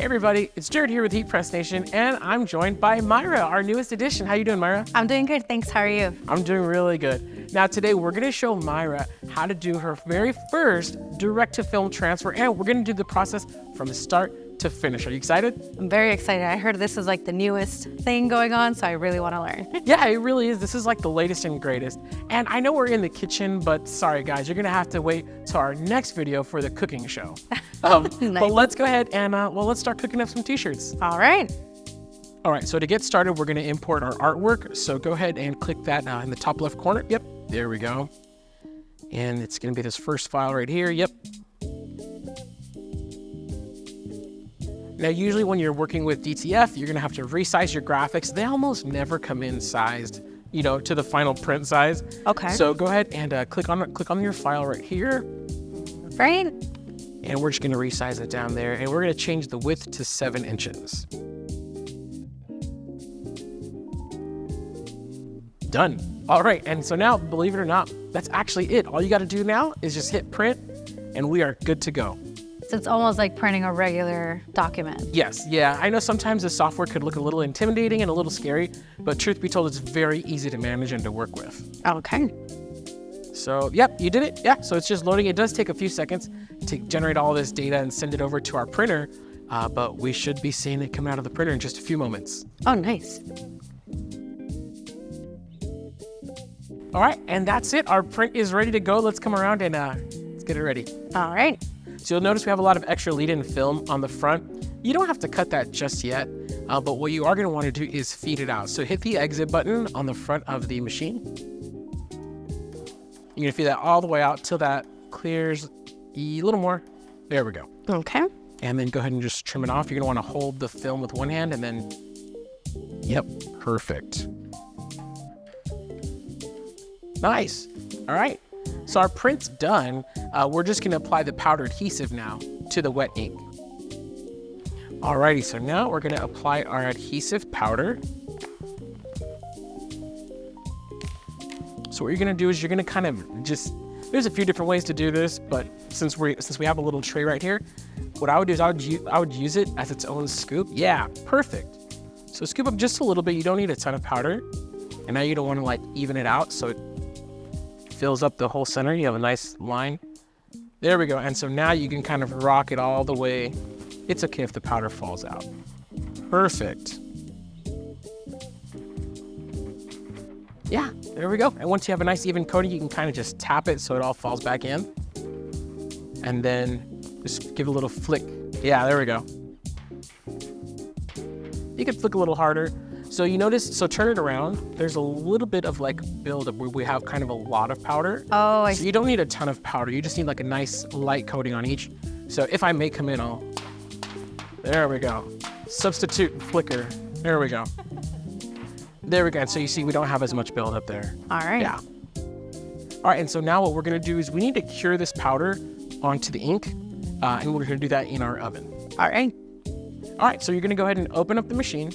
Hey everybody, it's Jared here with Heat Press Nation, and I'm joined by Mayra, our newest addition. How you doing, Mayra? I'm doing good, thanks. How are you? I'm doing really good. Now today we're gonna show Mayra how to do her very first direct-to-film transfer, and we're gonna do the process from start to finish. Are you excited? I'm very excited. I heard this is like the newest thing going on, so I really want to learn. Yeah, it really is. This is like the latest and greatest. And I know we're in the kitchen, but sorry guys, you're gonna have to wait till our next video for the cooking show. Nice. But let's go ahead and let's start cooking up some t-shirts. All right. All right, so to get started, we're gonna import our artwork. So go ahead and click that in the top left corner. Yep, there we go. And it's gonna be this first file right here, yep. Now, usually when you're working with DTF, you're gonna have to resize your graphics. They almost never come in sized, you know, to the final print size. Okay. So go ahead and click on your file right here. Right. And we're just gonna resize it down there, and we're gonna change the width to 7 inches. Done. All right, and so now, believe it or not, that's actually it. All you gotta do now is just hit print, and we are good to go. So it's almost like printing a regular document. Yes, yeah. I know sometimes the software could look a little intimidating and a little scary, but truth be told, it's very easy to manage and to work with. Okay. So, yep, you did it. Yeah, so it's just loading. It does take a few seconds to generate all this data and send it over to our printer, but we should be seeing it come out of the printer in just a few moments. Oh, nice. All right, and that's it. Our print is ready to go. Let's come around and let's get it ready. All right. So you'll notice we have a lot of extra lead-in film on the front. You don't have to cut that just yet, but what you are gonna wanna do is feed it out. So hit the exit button on the front of the machine. You're gonna feed that all the way out till that clears a little more. There we go. Okay. And then go ahead and just trim it off. You're gonna wanna hold the film with one hand and then, yep, perfect. Nice, all right. So our print's done. We're just gonna apply the powder adhesive now to the wet ink. Alrighty, so now we're gonna apply our adhesive powder. So what you're gonna do is you're gonna kind of just, there's a few different ways to do this, but since we have a little tray right here, what I would do is I would use it as its own scoop. Yeah, perfect. So scoop up just a little bit. You don't need a ton of powder. And now you don't wanna like even it out so it fills up the whole center. You have a nice line. There we go. And so now you can kind of rock it all the way. It's okay if the powder falls out. Perfect. Yeah, there we go. And once you have a nice even coating, you can kind of just tap it so it all falls back in. And then just give it a little flick. Yeah, there we go. You can flick a little harder. So you notice, so turn it around. There's a little bit of like buildup where we have kind of a lot of powder. Oh, I see. So you don't need a ton of powder. You just need like a nice light coating on each. So if I may come in, there we go. Substitute and flicker. There we go. There we go. And so you see we don't have as much buildup there. All right. Yeah. All right, and so now what we're gonna do is we need to cure this powder onto the ink, and we're gonna do that in our oven. All right. All right, so you're gonna go ahead and open up the machine.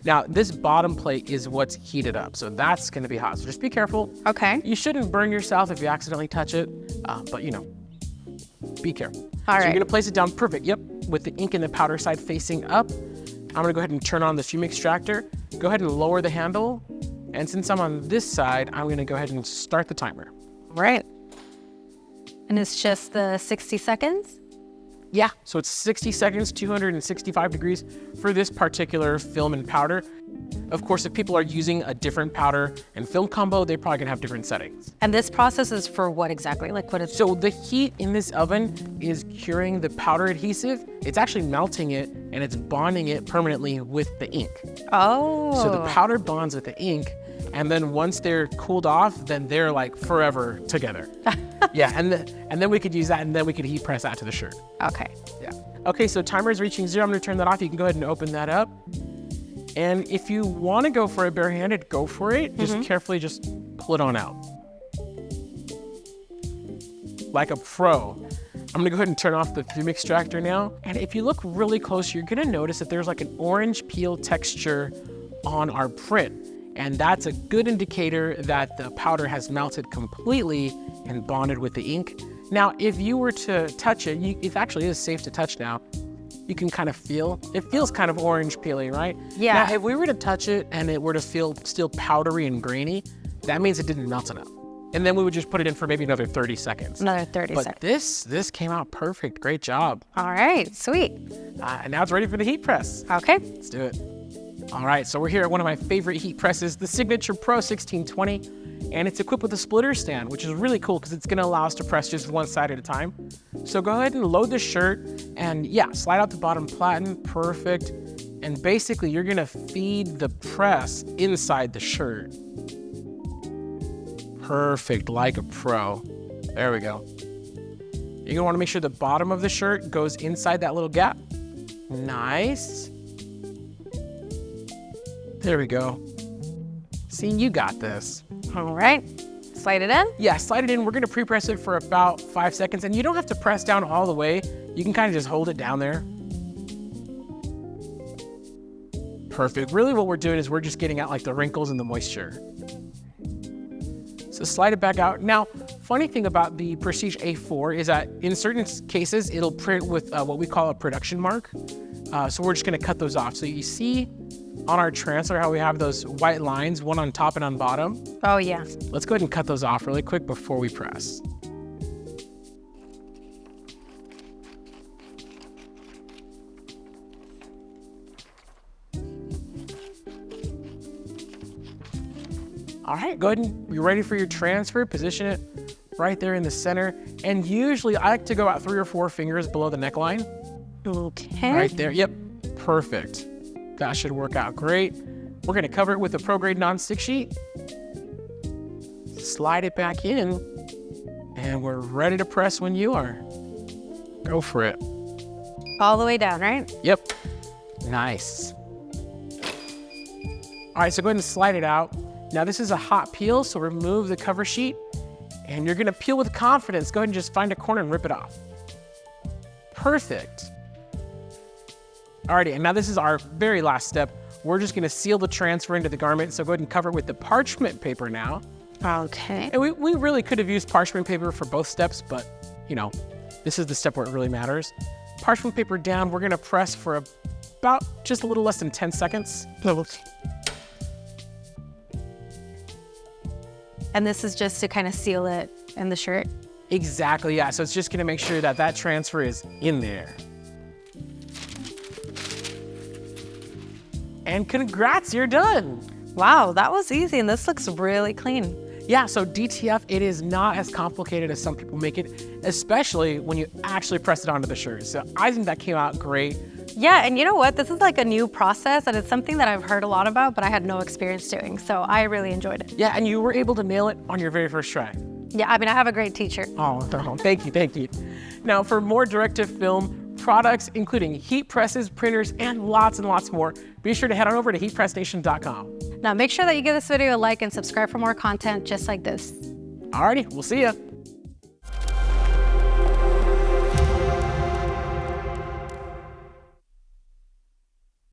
Now, this bottom plate is what's heated up, so that's gonna be hot, so just be careful. Okay. You shouldn't burn yourself if you accidentally touch it, but you know, be careful. All right. So you're gonna place it down perfect, yep, with the ink and the powder side facing up. I'm gonna go ahead and turn on the fume extractor. Go ahead and lower the handle, and since I'm on this side, I'm gonna go ahead and start the timer. Right. And it's just the 60 seconds? Yeah, so it's 60 seconds, 265 degrees for this particular film and powder. Of course, if people are using a different powder and film combo, they're probably gonna have different settings. And this process is for what exactly? Like what is? So the heat in this oven is curing the powder adhesive. It's actually melting it and it's bonding it permanently with the ink. Oh. So the powder bonds with the ink, and then once they're cooled off, then they're like forever together. Yeah, and then we could use that, and then we could heat press that to the shirt. Okay. Yeah. Okay, so timer is reaching 0. I'm gonna turn that off. You can go ahead and open that up. And if you wanna go for it barehanded, go for it. Just carefully just pull it on out. Like a pro. I'm gonna go ahead and turn off the fume extractor now. And if you look really close, you're gonna notice that there's like an orange peel texture on our print. And that's a good indicator that the powder has melted completely and bonded with the ink. Now, if you were to touch it, it actually is safe to touch now. you can kind of feel, it feels kind of orange peely, right? Yeah. Now, if we were to touch it and it were to feel still powdery and grainy, that means it didn't melt enough. And then we would just put it in for maybe another 30 seconds. Another 30 but seconds. this came out perfect. Great job. All right, sweet. And now it's ready for the heat press. Okay. Let's do it. All right, so we're here at one of my favorite heat presses, the Signature Pro 1620, and it's equipped with a splitter stand, which is really cool because it's gonna allow us to press just one side at a time. So go ahead and load the shirt and yeah, slide out the bottom platen, perfect. And basically you're gonna feed the press inside the shirt. Perfect, like a pro. There we go. You're gonna wanna make sure the bottom of the shirt goes inside that little gap. Nice. There we go. See, you got this. All right, slide it in. Yeah, slide it in. We're gonna pre-press it for about 5 seconds, and you don't have to press down all the way. You can kind of just hold it down there. Perfect. Really what we're doing is we're just getting out like the wrinkles and the moisture. So slide it back out. Now, funny thing about the Prestige A4 is that in certain cases, it'll print with what we call a production mark. So we're just gonna cut those off. So you see on our transfer how we have those white lines, one on top and on bottom. Oh yeah. Let's go ahead and cut those off really quick before we press. All right, go ahead and be ready for your transfer. Position it right there in the center. And usually I like to go out 3 or 4 fingers below the neckline. Okay. Right there, yep, perfect. That should work out great. We're gonna cover it with a Pro Grade non-stick sheet. Slide it back in, and we're ready to press when you are. Go for it. All the way down, right? Yep, nice. All right, so go ahead and slide it out. Now this is a hot peel, so remove the cover sheet, and you're gonna peel with confidence. Go ahead and just find a corner and rip it off. Perfect. Alrighty, and now this is our very last step. We're just gonna seal the transfer into the garment, so go ahead and cover it with the parchment paper now. Okay. And we really could have used parchment paper for both steps, but you know, this is the step where it really matters. Parchment paper down, we're gonna press for about just a little less than 10 seconds. And this is just to kind of seal it in the shirt? Exactly, yeah. So it's just gonna make sure that that transfer is in there. And congrats, you're done. Wow, that was easy, and this looks really clean. Yeah, so DTF, it is not as complicated as some people make it, especially when you actually press it onto the shirt. So I think that came out great. Yeah, and you know what? This is like a new process, and it's something that I've heard a lot about, but I had no experience doing, so I really enjoyed it. Yeah, and you were able to nail it on your very first try. Yeah, I mean, I have a great teacher. Oh, thank you, thank you. Now, for more direct-to-film products, including heat presses, printers, and lots more, be sure to head on over to heatpressstation.com. Now, make sure that you give this video a like and subscribe for more content just like this. Alrighty, we'll see ya.